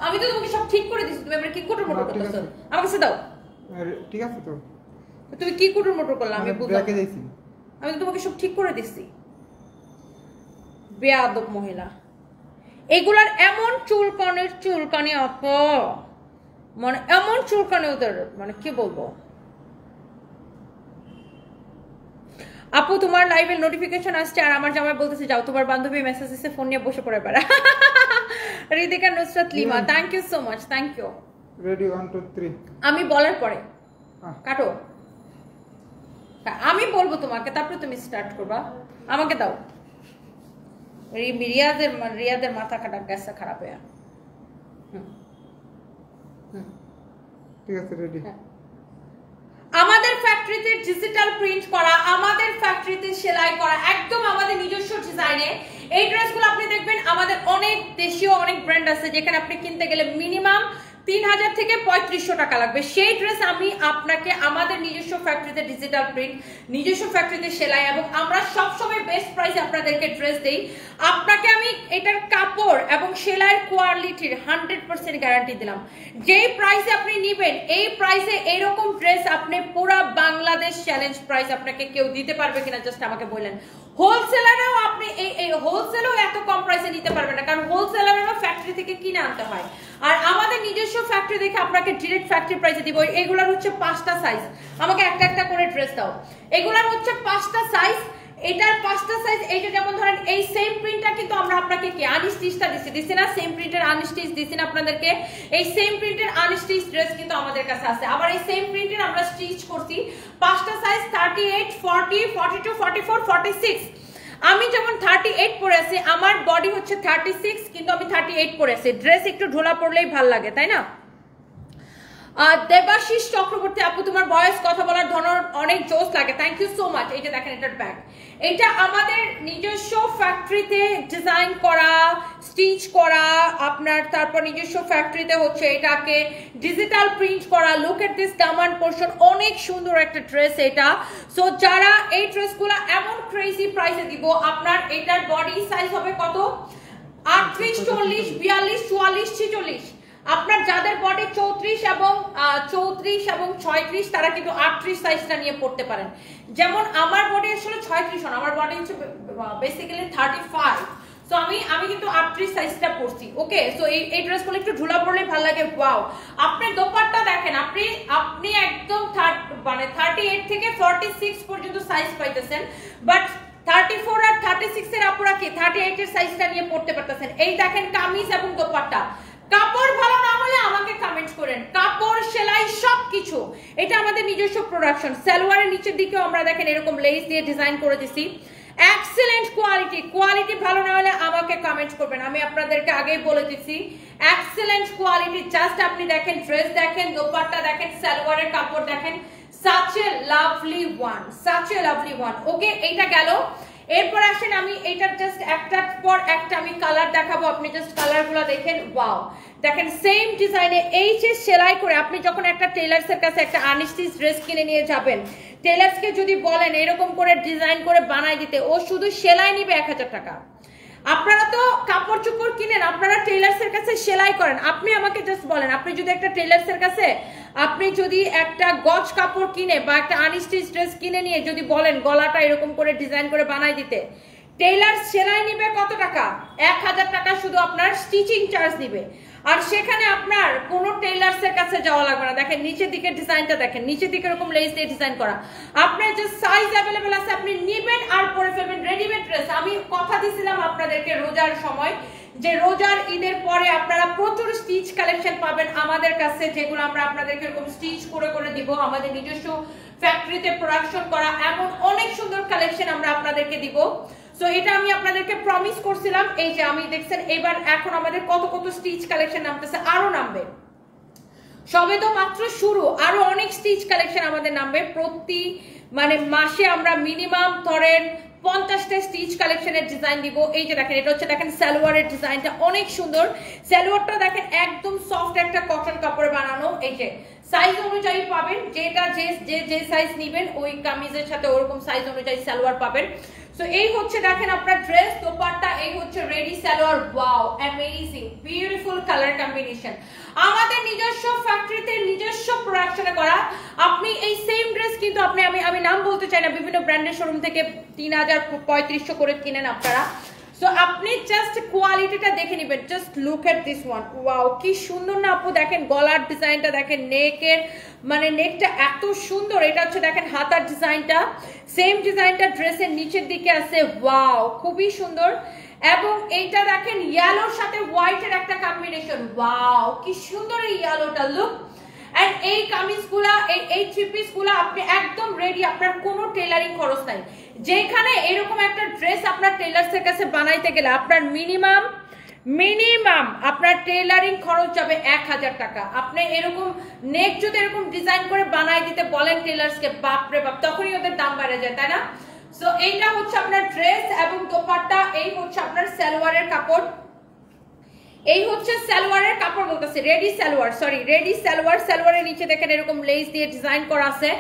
আমি তো তোমাকে সব ঠিক করে দিছি, তুমি এবারে কি কোটর মোটর করতেছো? আমার কাছে দাও। ঠিক আছে তো, তুমি কি কোটর মোটর করলা আমি বুঝলাম। ব্যাকে দিয়েছি, আমি তো তোমাকে সব ঠিক করে দিছি। বেয়াদব মহিলা। এগুলার এমন চুলকানি আপা, মানে এমন চুলকানি ওদের, মানে কি বলবো। আপু তোমার লাইভের নোটিফিকেশন আসছে আর আমার জামাই বলতেছে যাও তোমার বান্ধবী মেসেজ দিছে, ফোন নিয়ে বসে পড়ে বেড়া। Ridika Nusrat Lima, thank you so much, thank you. Ready 1 2 3 আমি বলার পরে কাটো, আমি বলবো তোমাকে, তারপরে তুমি স্টার্ট করবা। আমাকে দাও। রিয়াদের মাথা গেছে খারাপ হয়ে। ঠিক আছে রেডি। আমাদের ফ্যাক্টরিতে ডিজিটাল প্রিন্ট করা, আমাদের ফ্যাক্টরিতে সেলাই করা, একদম আমাদের নিজস্ব ডিজাইনে এই ড্রেসগুলো আপনি দেখবেন। আমাদের অনেক দেশীয় অনেক ব্র্যান্ড আছে যেখানে আপনি কিনতে গেলে মিনিমাম 3000 থেকে 3500 টাকা লাগবে। সেই ড্রেস আমি আপনাকে আমাদের নিজস্ব ফ্যাক্টরিতে ডিজিটাল প্রিন্ট, নিজস্ব ফ্যাক্টরিতে সেলাই, এবং আমরা সবসময় বেস্ট প্রাইসে আপনাদেরকে ড্রেস দেই। আপনাকে আমি এটার কাপড় এবং সেলাইয়ের কোয়ালিটির 100% গ্যারান্টি দিলাম। যেই প্রাইসে আপনি নেবেন, এই প্রাইসে এরকম ড্রেস আপনি পুরো বাংলাদেশ চ্যালেঞ্জ প্রাইস আপনাকে কেউ দিতে পারবে কিনা জাস্ট আমাকে বলেন। হোলসেলারও আপনি এই হোলসেলও এত কম প্রাইসে নিতে পারবেন না, কারণ হোলসেলারও ফ্যাক্টরি থেকে কিনে আনতে হয়। আর আমাদের নিজস্ব ফ্যাক্টরি দেখে আপনাকে ডিরেক্ট ফ্যাক্টরি প্রাইসে দিব। এগুলার হচ্ছে 5টা সাইজ, আমাকে একটা একটা করে ড্রেস দাও। এগুলার হচ্ছে 5টা সাইজ, এটার 5টা সাইজ। এইটা যেমন ধরেন এই সেম প্রিন্টটা কিন্তু আমরা আপনাকে কি আনস্টিচটা দিছি না, সেম প্রিন্টের আনস্টিচ দিছি না আপনাদেরকে। এই সেম প্রিন্টের আনস্টিচ ড্রেস কিন্তু আমাদের কাছে আছে। আবার এই সেম প্রিন্টের আমরা স্টিচ করছি 5টা সাইজ 38 40 42 44 46। আমি যেমন 38 পরে আছি, আমার বডি হচ্ছে 36, কিন্তু আমি 38 পরে আছি। ড্রেস একটু ঢোলা পড়লেই ভাল লাগে, তাই না? দেবাশিস চক্রবর্তী আপু, তোমার ভয়েস কথা বলার ধরন অনেক জোস লাগে, থ্যাংক ইউ সো মাচ। এইটা দেখেন, এটার ব্যাগ, এটা আমাদের নিজস্ব ফ্যাক্টরিতে ডিজাইন করা, স্টিচ করা আপনার, তারপর নিজস্ব ফ্যাক্টরিতে হচ্ছে এটাকে ডিজিটাল প্রিন্ট করা। Look at this Daman portion, অনেক সুন্দর একটা ড্রেস এটা। সো যারা এই ড্রেসগুলো এমন ক্রেজি প্রাইসে দিব, আপনার এটার বডি সাইজ হবে কত? 38 40 42 44 46। আপনার যাদের বডি 34 এবং 36 তারা কিন্তু 38 সাইজটা নিয়ে পড়তে পারেন। যেমন আমার বডি আসলে 36, আমার বডি হচ্ছে বেসিক্যালি 35। সো আমি কিন্তু 38 সাইজটা পরছি। ওকে, সো এই ড্রেসগুলো একটু ঢোলা পড়লে ভালো লাগে। ওয়াও, আপনি দোপাট্টা দেখেন, আপনি একদম মানে 38 থেকে 46 পর্যন্ত সাইজ পাইতেছেন, বাট 34 আর 36 এর আপুরা কি 38 এর সাইজটা নিয়ে পড়তে পারতেছেন। এই দেখেন কামিজ এবং দোপাট্টা। কাপড় ভালো না হলে আমাকে কমেন্ট করেন, কাপড় সেলাই সবকিছু এটা আমাদের নিজস্ব প্রোডাকশন। সালোয়ারের নিচের দিকেও আমরা দেখেন এরকম লেস দিয়ে ডিজাইন করে দিছি। এক্সেলেন্ট কোয়ালিটি ভালো না হলে আমাকে কমেন্ট করবেন, আমি আপনাদেরকে আগেই বলে দিচ্ছি। এক্সেলেন্ট কোয়ালিটি, জাস্ট আপনি দেখেন, ড্রেস দেখেন, দোপাট্টা দেখেন, সালোয়ারের কাপড় দেখেন, such a lovely one। ওকে, এইটা গেল। এরপর আসেন আমি এটা জাস্ট একটার পর একটা আমি কালার দেখাবো, আপনি জাস্ট কালারগুলো দেখেন। ওয়াও, দেখেন সেম ডিজাইনে এই যে সেলাই করে আপনি যখন একটা টেলার্সের কাছে একটা আনস্টিচ ড্রেস কিনে নিয়ে যাবেন, টেলার্সকে যদি বলেন এরকম করে ডিজাইন করে বানাই দিতে, ও শুধু সেলাই নিবে 1000 টাকা। আপনারা তো কাপড় চোপড় কিনেন, আপনারা টেলার্সের কাছে সেলাই করেন। আপনি আমাকে জাস্ট বলেন, আপনি যদি একটা টেলার্সের কাছে আপনি যদি একটা গজ কাপড় কিনে বা একটা আনস্টিচ ড্রেস কিনে নিয়ে যদি বলেন গলাটা এরকম করে ডিজাইন করে বানাই দিতে, টেলার সেলাই নিবে কত টাকা? 1000 টাকা শুধু আপনার স্টিচিং চার্জ দিবে। আর সেখানে আপনার কোনো টেইলার্সের কাছে যাওয়া লাগবে না। দেখেন নিচের দিকে ডিজাইনটা দেখেন, নিচের দিকে এরকম লেস দিয়ে ডিজাইন করা। আপনার যে সাইজ অ্যাভেলেবেল আছে আপনি নেবেন আর পরে ফেলবেন। রেডিমেড ড্রেস আমি কথা দিছিলাম আপনাদেরকে রোজার সময় যে রোজার ঈদের পরে আপনারা প্রচুর স্টিচ কালেকশন পাবেন আমাদের কাছে, যেগুলো আমরা আপনাদেরকে এরকম স্টিচ করে করে দিব। আমাদের নিজস্ব ফ্যাক্টরিতে প্রোডাকশন করা এমন অনেক সুন্দর কালেকশন আমরা আপনাদেরকে দিব। সো এটা আমি আপনাদেরকে প্রমিস করছিলাম। এই যে আমি দেখছেন এবার এখন আমাদের কত কত স্টিচ কালেকশন নামতেছে, আরো নামবে। সবে তো মাত্র শুরু, আরো অনেক স্টিচ কালেকশন আমাদের নামবে। প্রতি মাসে আমরা মিনিমাম ধরেন 50টা স্টিচ কালেকশনের ডিজাইন দিব। এই যে দেখেন, এটা হচ্ছে দেখেন সালোয়ারের ডিজাইনটা অনেক সুন্দর। সালোয়ারটা দেখেন একদম সফট একটা কটন কাপড়ে বানানো। এই যে সাইজ অনুযায়ী পাবেন, যেটা যে সাইজ নেবেন ওই কামিজের সাথে ওরকম সাইজ অনুযায়ী সালোয়ার পাবেন। সো এই হচ্ছে দেখেন আপনার ড্রেস, দোপাট্টা, এই হচ্ছে ready salwar. Wow, amazing, beautiful colour combination. আমাদের নিজস্ব ফ্যাক্টরিতে নিজস্ব প্রোডাকশনে করা। আপনি এই সেম ড্রেস কিন্তু আমি নাম বলতে চাই না, বিভিন্ন ব্র্যান্ডের শোরুম থেকে 3000-3500 করে কিনেন আপনারা। সো আপনি জাস্ট কোয়ালিটিটা দেখে নেবেন। Just look at this one. Wow, কি সুন্দর না আপু, দেখেন গলার ডিজাইনটা দেখেন, নেকের মানে নেকটা এত সুন্দর। এটা হচ্ছে দেখেন হাতার ডিজাইনটা, সেম ডিজাইনটা ড্রেসের নিচের দিকে আছে। ওয়াও, খুবই সুন্দর। এবং এইটা দেখেন ইয়েলোর সাথে হোয়াইটের একটা কম্বিনেশন। ওয়াও, কি সুন্দর এই ইয়েলোটা, লুক। এন্ড এই কামিজগুলা, এই থ্রি পিসগুলা আপনি একদম রেডি, আপনার কোনো টেলারিং খরচ নাই। যেখানে এরকম একটা ড্রেস আপনার টেলার্সের কাছে বানাইতে গেলে আপনার মিনিমাম আপনার টেলারিং খরচ যাবে 1000 টাকা। আপনি এরকম নেক যদি এরকম ডিজাইন করে বানাই দিতে বলেন টেলার্সকে, বাপরে বাপ, তখনই ওদের দাম বেড়ে যায়, তাই না? সো এইটা হচ্ছে আপনার ড্রেস এবং দোপাট্টা, এই হচ্ছে আপনার সালোয়ারের কাপড়। এই হচ্ছে সালোয়ারের কাপড় বলতেছে, ready salwar, sorry ready salwar. সালোয়ারের নিচে দেখেন এরকম লেস দিয়ে ডিজাইন করা আছে।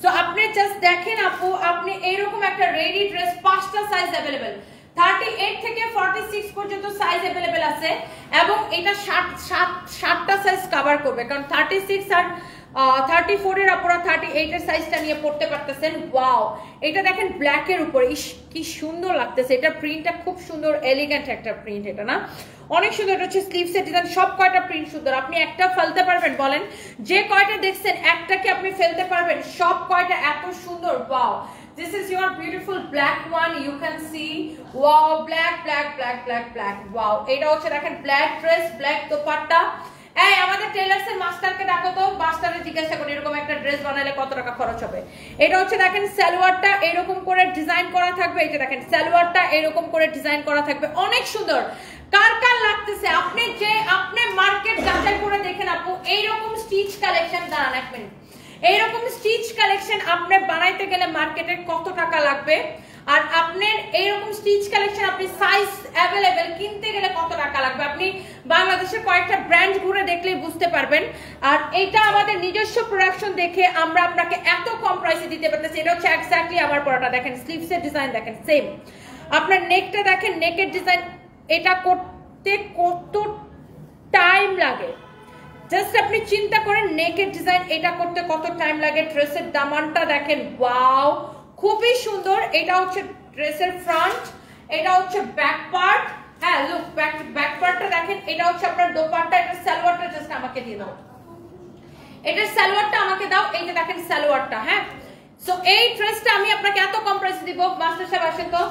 সো আপনি জাস্ট দেখেন আপু, আপনি এরকম একটা রেডি ড্রেস 5টা সাইজ अवेलेबल, 38 থেকে 46 পর্যন্ত সাইজ अवेलेबल আছে। এবং এটা 7টা সাইজ কভার করবে, কারণ 36 আর 34 এর আপনারা 38 এর সাইজটা নিয়ে পড়তে পারতেছেন। ওয়াও, এটা দেখেন ব্ল্যাক এর উপরে, ইস কি সুন্দর লাগতেছে। এটা প্রিন্টটা খুব সুন্দর, এলিগেন্ট একটা প্রিন্ট, এটা না অনেক সুন্দর। এটা হচ্ছে স্লিভস এর ডিজাইন, সব কয়টা প্রিন্ট সুন্দর। আপনি একটা ফেলতে পারবেন, বলেন যে কয়টা দেখছেন একটা কি আপনি ফেলতে পারবেন? সব কয়টা এত সুন্দর। Wow, this is your beautiful black one, you can see. Wow, black. Wow, এটা হচ্ছে দেখেন ব্ল্যাক ড্রেস, ব্ল্যাক দোপাট্টা। এই আমাদের টেলার্সের মাস্টারকে ডাকো তো, মাস্টারে জিজ্ঞাসা করি এরকম একটা ড্রেস বানালে কত টাকা খরচ হবে। এটা হচ্ছে দেখেন সালোয়ারটা এরকম করে ডিজাইন করা থাকবে। এই যে দেখেন সালোয়ারটা এরকম করে ডিজাইন করা থাকবে, অনেক সুন্দর। কার লাগতেছে? আপনি মার্কেট যাচাই করে দেখেন আপু, এইরকম স্টিচ কালেকশন, দাঁড়ান এক মিনিট, এইরকম স্টিচ কালেকশন আপনি বানাইতে গেলে মার্কেটে কত টাকা লাগবে, আর আপনার এইরকম স্টিচ কালেকশন আপনি সাইজ अवेलेबल কিনতে গেলে কত টাকা লাগবে, আপনি বাংলাদেশের কয়েকটা ব্র্যান্ড ঘুরে দেখলেই বুঝতে পারবেন। আর এটা আমাদের নিজস্ব প্রোডাকশন দেখে আমরা আপনাকে এত কম প্রাইসে দিতে পারতেছি। এটা হচ্ছে এক্স্যাক্টলি আমার পরাটা, দেখেন স্লিভসের ডিজাইন দেখেন সেম, আপনার নেকটা দেখেন, নেকের ডিজাইন। এটা করতে কত টাইম লাগে জাস্ট আপনি চিন্তা করেন, নেকের ডিজাইন এটা করতে কত টাইম লাগে। ড্রেসের দামানটা দেখেন, ওয়াও খুবই সুন্দর। এটা হচ্ছে ড্রেসের ফ্রন্ট, এটা হচ্ছে ব্যাক পার্ট। হ্যাঁ লুক, ব্যাক পার্টটা দেখেন। এটা হচ্ছে আপনার দোপাট্টা, এটা সালোয়ারটা জাস্ট আমাকে দিয়ে দাও, এটার সালোয়ারটা আমাকে দাও। এই যে দেখেন সালোয়ারটা। হ্যাঁ, সো এই ড্রেসটা আমি আপনাকে এত কম প্রাইসে দিব। মাস্টার সাহেব আসেন তো,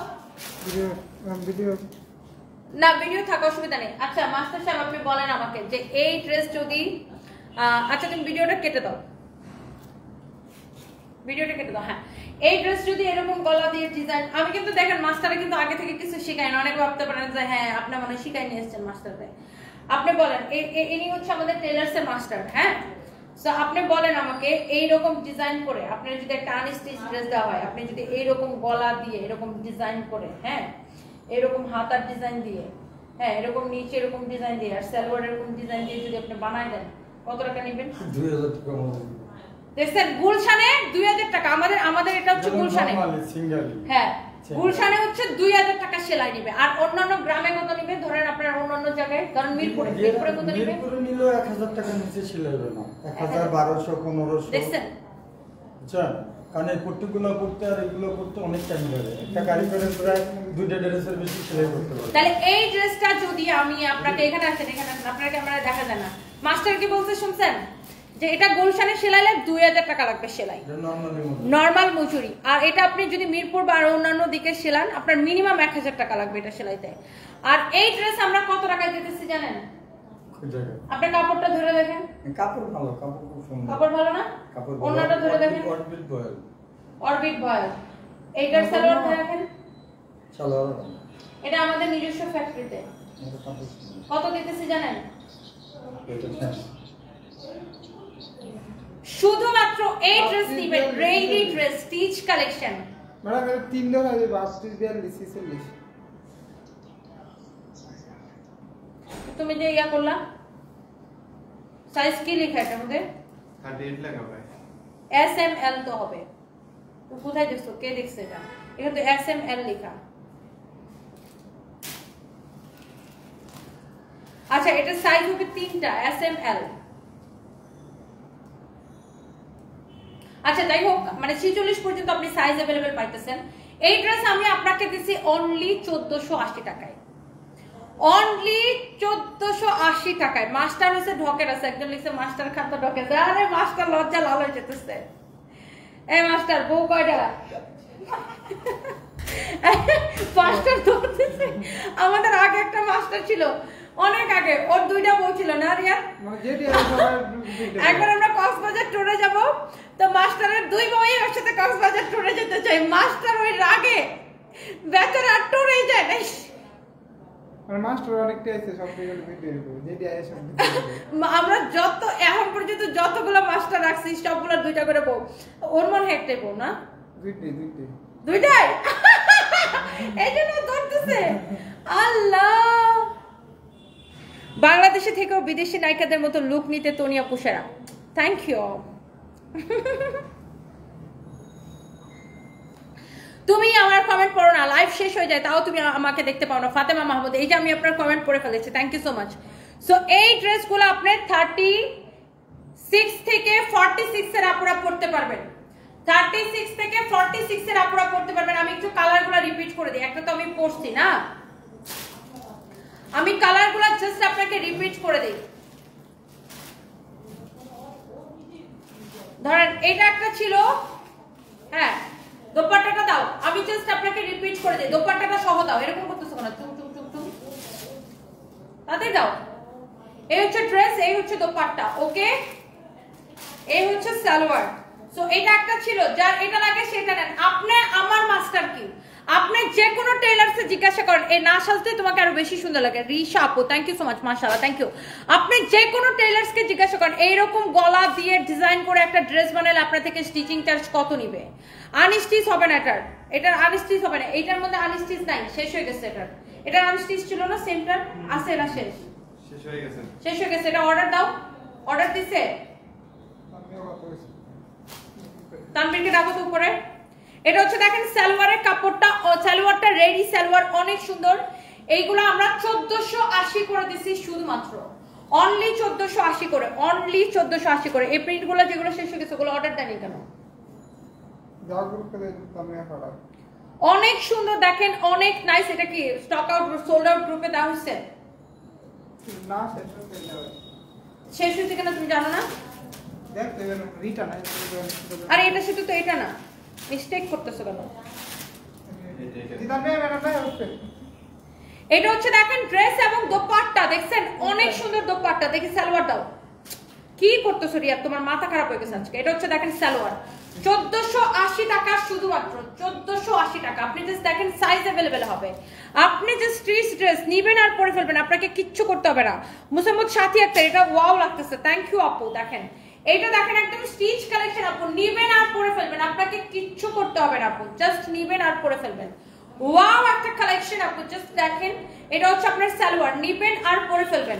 ভিডিও না ভিডিও থাকা অসুবিধা নেই। আচ্ছা মাস্টার সাহেব আপনি বলেন আমাকে যে এই ড্রেস যদি, আচ্ছা তুমি ভিডিওটা কেটে দাও, ভিডিওটা কেটে দাও। হ্যাঁ, এই ড্রেস যদি এরকম গলা দিয়ে ডিজাইন, আমি কিন্তু দেখেন মাস্টারে কিন্তু আগে থেকে কিছু শিখাই না। অনেক ভাবতে পারেন যে হ্যাঁ আপনি মনে শিখাই নিয়ে এসেছেন মাস্টারে। আপনি বলেন, ইনি হচ্ছে আমাদের টেলার্সের মাস্টার। হ্যাঁ, সো আপনি বলেন আমাকে এইরকম ডিজাইন করে আপনার যদি একটা আনস্টিচ ড্রেস দেওয়া হয়, আপনি যদি এইরকম গলা দিয়ে এরকম ডিজাইন করে, হ্যাঁ এরকম হাতার ডিজাইন দিয়ে, হ্যাঁ এরকম নিচে এরকম ডিজাইন দিয়ে, আর সালোয়ার এরকম ডিজাইন দিয়ে যদি আপনি বানায় দেন, কত টাকা নেবেন? 2000 টাকা। দেখছেন গুলশানে 2000 টাকা। আমাদের এটা হচ্ছে গুলশানে, হ্যাঁ গুলশানে হচ্ছে 2000 টাকা সেলাই নিবে। আর অন্যান্য গ্রামে কত নিবে ধরেন আপনার, অন্যান্য জায়গায় ধরেন মিরপুরে কত নিবে? মিরপুরে নিলো 1000 টাকা নিচে সেলাই হবে না, 1000 1200 1500। দেখছেন, আচ্ছা, কারণ এই পট্টিগুলো করতে আর এগুলো করতে অনেক টাইম লাগে। একটা কারিগরের প্রায় 2টা ড্রেসের বেশি সেলাই করতে পারে। তাহলে এই ড্রেসটা যদি আমি আপনাকে, এখানে আসেন আপনার ক্যামেরায় দেখা যায় না, মাস্টার কি বলতে শুনছেন যে এটা গুলশানে সেলাইলে 2000 টাকা লাগবে সেলাই, নরমাল মজুরি। আর এটা আপনি যদি মিরপুর বা অন্যান্য দিকে সেলান, আপনার মিনিমাম 1000 টাকা লাগবে এটা সেলাইতে। আর এই ড্রেস আমরা কত টাকায় দিতেছি জানেন? আপনার কাপড়টা ধরে দেখেন, কাপড় ভালো, কাপড় খুব সুন্দর, কাপড় ভালো না? অন্যটা ধরে দেখেন, অরবিট বয়েল। এইটার সালোয়ার ধরে দেখেন, সালোয়ার এটা আমাদের নিজস্ব ফ্যাক্টরিতে। কত দিতেছি জানেন? শুধুমাত্র এই ড্রেস নিবেন, ready dress stitch collection, madam मेरे 3 लोग है 32 42 তুমি যে ইয়া করলা সাইজ কি লেখা এটার মধ্যে 38 লেখা ভাই এস এম এল তো হবে তো কোথায় দেখছো কে দেখছে এটা এখানে তো এস এম এল লেখা আচ্ছা এটা সাইজ হবে 3টা এস এম এল আচ্ছা যাই হোক মানে 46 পর্যন্ত আপনি সাইজ अवेलेबल পাইতেছেন এই ড্রেস আমি আপনাকে দিছি অনলি 1480 টাকায় অনলি 1480 টাকায় মাস্টার হইছে ঢকের আছে একজন লিখছে মাস্টার খাতা ঢকে আরে মাস্টার লজ্জা লাল হয়ে যেতেছে এই মাস্টার বউ কয়টা মাস্টার ধরতেছে আমাদের আগে একটা মাস্টার ছিল অনেক আগে ওর দুইটা বউ ছিল না রিয়া মানে যেটি সবাই একবার আমরা কক্সবাজার ট্যুরে যাব তো মাস্টারের দুই বউই ওর সাথে কক্সবাজার ট্যুরে যেতে চাই মাস্টার ওই রাগে বেচারা ট্যুরে যায় না মানে মাস্টার অনেকটা আছে সব ভিডিও ভিডিও যেটি আয় সব আমরা যত এখন পর্যন্ত যতগুলো মাস্টার রাখছি সবগুলো দুইটা করে বউ ওর মনে হয় একটাই বউ না দুইটাই এই জন্য ধরতেছে আল্লাহ বাংলাদেশে থেকেও বিদেশি নায়িকাদের মতো লুক নিতে তনিয়া পুষারা থ্যাংক ইউ তুমি আমার কমেন্ট পড়ো না লাইভ শেষ হয়ে যায় তাও তুমি আমাকে দেখতে পাও না ফাতেমা মাহমুদ এই যে আমি আপনার কমেন্ট পড়ে ফেলেছি thank you so much so এই ড্রেসগুলো আপনি 36 থেকে 46 এর আপুরা পড়তে পারবেন 36 থেকে 46 এর আপুরা পড়তে পারবেন আমি একটু কালারগুলো রিপিট করে দিই একটা তো আমি পড়ছি না আমি কালারগুলো জাস্ট আপনাকে রিপিট করে দেই ধরেন এটা একটা ছিল হ্যাঁ দোপাট্টাটা দাও আমি জাস্ট আপনাকে রিপিট করে দেই দোপাট্টাটা সহ দাও এরকম করতেছো কেন চুম চুম চুম চুম তাতে দাও এই হচ্ছে ড্রেস এই হচ্ছে দোপাট্টা ওকে এই হচ্ছে সালোয়ার সো এটা একটা ছিল যার এটা লাগে সেটা নেন আপনি আমার মাস্টার কি আপনি যে কোনো টেইলারসে জিজ্ঞাসা করেন এই না সাজতে তোমাকে আরো বেশি সুন্দর লাগে রিশা আপু থ্যাংক ইউ সো মাচ মাশাআল্লাহ থ্যাংক ইউ আপনি যে কোনো টেইলারসকে জিজ্ঞাসা করেন এই রকম গলা দিয়ে ডিজাইন করে একটা ড্রেস বানালে আপনার থেকে স্টিচিং চার্জ কত নেবে আনস্টিচ হবে না এটার আনস্টিচ হবে না এইটার মধ্যে আনস্টিচ নাই শেষ হয়ে গেছে এটার আনস্টিচ ছিল না সেন্টার আছে না শেষ হয়ে গেছে এটা অর্ডার দাও অর্ডার দিছে তানবীরকে ডাকো তো উপরে এটা হচ্ছে দেখেন সালোয়ারের কাপড়টা সালোয়ারটা রেডি সালোয়ার অনেক সুন্দর এইগুলো আমরা 1480 করে দিছি শুধুমাত্র অনলি 1480 করে অনলি 1480 করে এই প্রিন্টগুলো যেগুলো শেষ হয়ে গেছে ওগুলো অর্ডার দেননি কেন অনেক সুন্দর দেখেন অনেক নাইস এটা কি স্টক আউট সোল্ড আউট গ্রুপে দেওয়া হচ্ছে না শেষ হয়েছে কেন তুমি জানো না দেখতে রিটার্ন আরে এটা শুধু তো এটা না মিস্টেক করতেছো কেন এটা হচ্ছে দেখেন ড্রেস এবং দোপাট্টা দেখছেন অনেক সুন্দর দোপাট্টা দেখি সালোয়ার দাও কি করতেছো রিয়া তোমার মাথা খারাপ হয়ে গেছে আজকে এটা হচ্ছে দেখেন সালোয়ার 1480 টাকা শুধুমাত্র 1480 টাকা আপনি জাস্ট দেখেন সাইজ अवेलेबल হবে আপনি যে স্ট্রিচ ড্রেস নেবেন আর পরে ফেলবেন আপনাকে কিচ্ছু করতে হবে না মুসাম্মদ সাথী একটা এটা ওয়াও লাগতেছে থ্যাংক ইউ আপু দেখেন এটা দেখেন একদম স্টিচ কালেকশন আপু নেবেন আর পরে ফেলবেন আপনাকে কিচ্ছু করতে হবে না আপু জাস্ট নেবেন আর পরে ফেলবেন ওয়াও একটা কালেকশন আপু জাস্ট দেখেন এটা হচ্ছে আপনার সালোয়ার নেবেন আর পরে ফেলবেন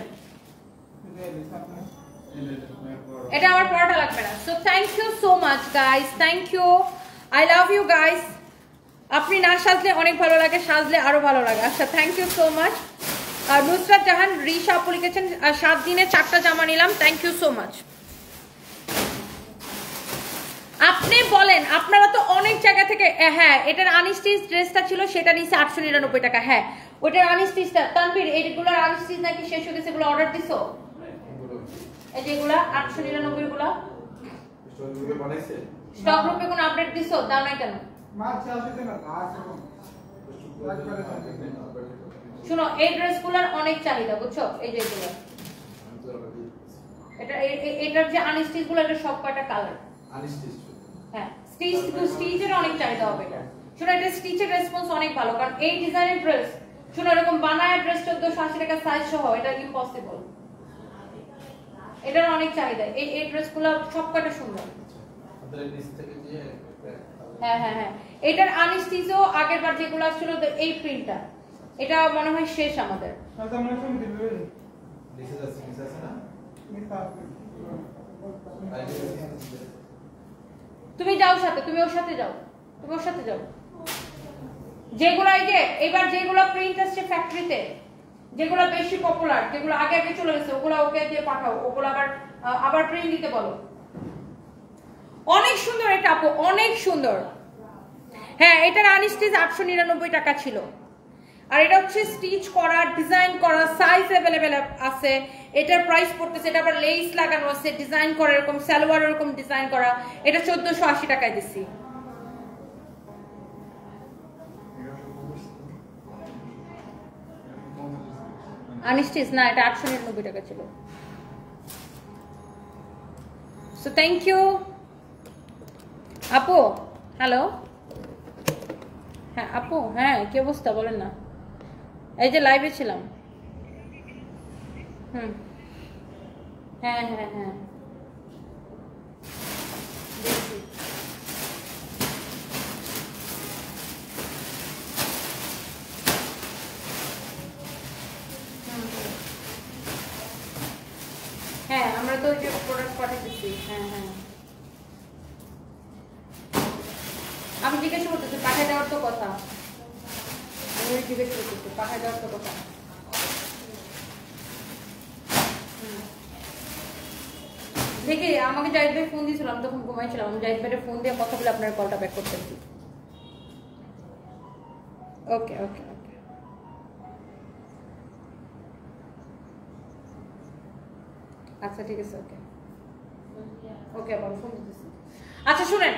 এটা আমার পড়াটা লাগবে না so thank you so much guys thank you I love you guys আপনি না সাজলে অনেক ভালো লাগে সাজলে আরো ভালো লাগে আচ্ছা থ্যাংক ইউ সো মাচ আর নুসরাত জাহান রিশা আপু লিখেছেন 7 দিনে 4টা জামা নিলাম থ্যাংক ইউ সো মাচ আপনি বলেন আপনারা তো অনেক জায়গা থেকে হ্যাঁ এটার আনস্টিচ ড্রেসটা ছিল সেটা নিচে 899 টাকা হ্যাঁ ওটার আনস্টিচটা তানভীর এইগুলোর আনস্টিচ নাকি শেষ হয়ে গেছে এগুলো অর্ডার দিছো এই যেগুলা 899 গুলা স্টক গ্রুপে বানাইছে স্টক গ্রুপে কোন আপডেট দিছো দাও নাই কেন মাছ আসছে না শুনো এই ড্রেসগুলোর অনেক চাহিদা বুঝছো এই যে এগুলো এটা এটার যে আনস্টিচ গুলো এটা সব কয়টা কালার আনস্টিচ হ্যাঁ স্টিচের অনেক চাহিদা হবে এটা শুনো এটা স্টিচের রেসপন্স অনেক ভালো কারণ এই ডিজাইনের ড্রেস শুনো এরকম বানায় ড্রেস 1480 টাকা সাইজ সহ এটা ইম্পসিবল এটার অনেক চাহিদা এই ড্রেসগুলো সবকটা সুন্দর আপনাদের নিচ থেকে যে হ্যাঁ হ্যাঁ হ্যাঁ, এটার আনস্টিচও আগের বার যেগুলো আসছিল এই প্রিন্টটা, এটা মনে হয় শেষ আমাদের। তাহলে আমরা কোন দিবে দিছে আছে না? তুমি যাও সাথে, তুমি ওর সাথে যাও, তুমি ওর সাথে যাও। যেগুলো এই যে এবার যেগুলো প্রিন্ট আসছে ফ্যাক্টরিতে, যেগুলো বেশি পপুলার, যেগুলো আগে আগে চলে গেছে, ওগুলো ওকে দিয়ে পাঠাও, ওগুলো আবার প্রিন্ট দিতে বলো। অনেক সুন্দর এটা আপু, অনেক সুন্দর। হ্যাঁ, এটার আনস্টিচ 899 টাকা ছিল, আর এটা হচ্ছে স্টিচ করা, ডিজাইন করা, সাইজ অ্যাভেলেবেল আছে। এটার প্রাইস পড়তেছে, এটা আবার লেস লাগানো আছে, ডিজাইন করা, এরকম সালোয়ার এরকম ডিজাইন করা, এটা 1480 টাকায় দিছি। আনস্টিচ না, এটা 899 টাকা ছিল। সো থ্যাংক ইউ আপু। হ্যালো, হ্যাঁ আপু, হ্যাঁ কি অবস্থা বলেন না? এই যে লাইভে ছিলাম। হুম, হ্যাঁ হ্যাঁ হ্যাঁ, দেখছি। হ্যাঁ, আমরা তো ওই যে প্রোডাক্ট পাঠাচ্ছি। হ্যাঁ হ্যাঁ, আমি জিজ্ঞেস করতেছি পাঠিয়ে দেওয়ার তো কথা, আমি জিজ্ঞেস করতেছি পাঠিয়ে দেওয়ার তো কথা। দেখি, আমাকে জাহিদ ভাই ফোন দিয়েছিলাম, তখন ঘুমাইছিলাম, আমি জাহিদ ভাইয়ের ফোন দিয়ে কথা বলে আপনার কলটা ব্যাক করতেছি। ওকে ওকে ওকে, আচ্ছা ঠিক আছে, ওকে ওকে, আবার ফোন দিতেছি। আচ্ছা শুনেন,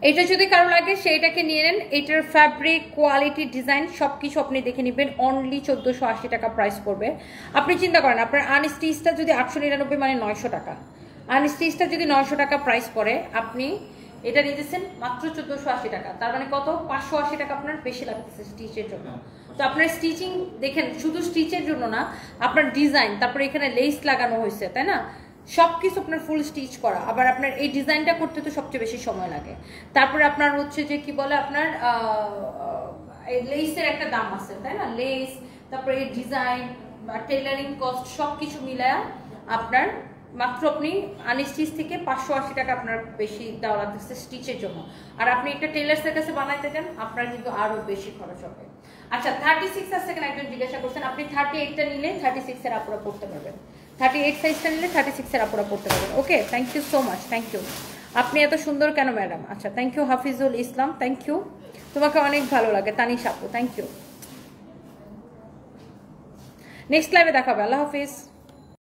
এটা যদি কারো লাগে সেইটাকে নিয়ে নেন। এটার ফ্যাব্রিক, কোয়ালিটি, ডিজাইন সবকিছু আপনি দেখে নেবেন। অনলি 1480 টাকা প্রাইস পড়বে। আপনি চিন্তা করেন, আপনার আনস্টিচটা যদি 899 মানে 900 টাকা, আনস্টিচটা যদি 900 টাকা প্রাইস পড়ে, আপনি এটা নিতেছেন মাত্র 1480 টাকা। তার মানে কত? 580 টাকা আপনার বেশি লাগতেছে স্টিচের জন্য। তো আপনার স্টিচিং দেখেন, শুধু স্টিচের জন্য না, আপনার ডিজাইন, তারপরে এখানে লেস লাগানো হয়েছে, তাই না? সবকিছু আপনার ফুল স্টিচ করা। আবার আপনার এই ডিজাইনটা করতে তো সবচেয়ে বেশি সময় লাগে। তারপরে আপনার হচ্ছে যে কি বলে, আপনার লেসের একটা দাম আছে, তাই না? লেস, তারপরে এই ডিজাইন বা টেলারিং কস্ট সবকিছু মিলায়া আপনার মাত্র আপনি আনস্টিচ থেকে 580 টাকা আপনার বেশি দেওয়া লাগতেছে স্টিচের জন্য। আর আপনি একটা টেলার্সের কাছে বানাইতে যান, আপনার কিন্তু আরো বেশি খরচ হবে। আচ্ছা, 36 আছে কিনা একজন জিজ্ঞাসা করছেন। আপনি 38টা নিলে 36 এর আপুরা পড়তে পারবেন, 38 সাইজটা নিলে 36 এর আপুরা পড়তে পারবেন। Okay, thank you so much, thank you. আপনি এত সুন্দর কেন ম্যাডাম? আচ্ছা, thank you Hafizul Islam, thank you. তোমাকে অনেক ভালো লাগে তানিশ আপু, থ্যাংক ইউ। নেক্সট লাইভে দেখাবে। আল্লাহ হাফিজ।